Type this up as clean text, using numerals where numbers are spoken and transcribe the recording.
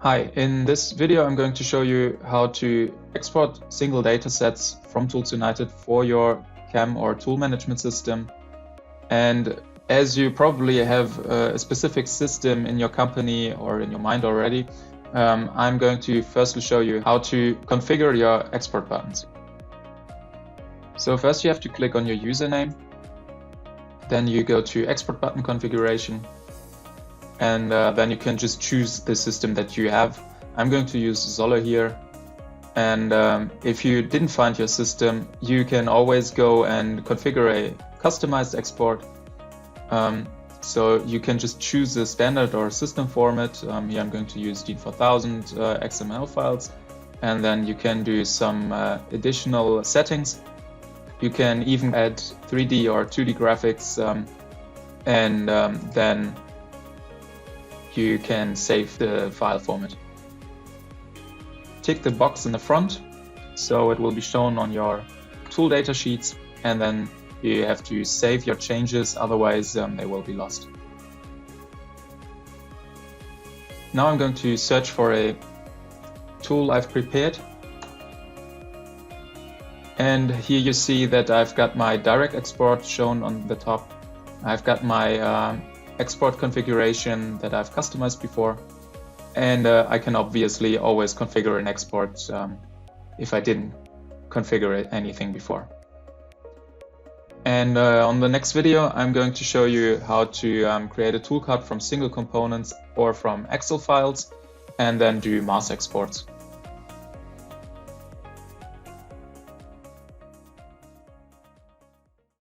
Hi, in this video I'm going to show you how to export single datasets from ToolsUnited for your CAM or tool management system. And as you probably have a specific system in your company or in your mind already, I'm going to firstly show you how to configure your export buttons. So first you have to click on your username, then you go to export button configuration, and then you can just choose the system that you have. I'm going to use Zoller here. And if you didn't find your system, you can always go and configure a customized export. So you can just choose a standard or system format. Here I'm going to use DIN 4000 XML files. And then you can do some additional settings. You can even add 3D or 2D graphics, and then you can save the file format. Tick the box in the front, so it will be shown on your tool data sheets, and then you have to save your changes, otherwise they will be lost. Now I'm going to search for a tool I've prepared. And here you see that I've got my direct export shown on the top. I've got my export configuration that I've customized before, and I can obviously always configure an export if I didn't configure anything before. And on the next video I'm going to show you how to create a toolcard from single components or from Excel files and then do mass exports.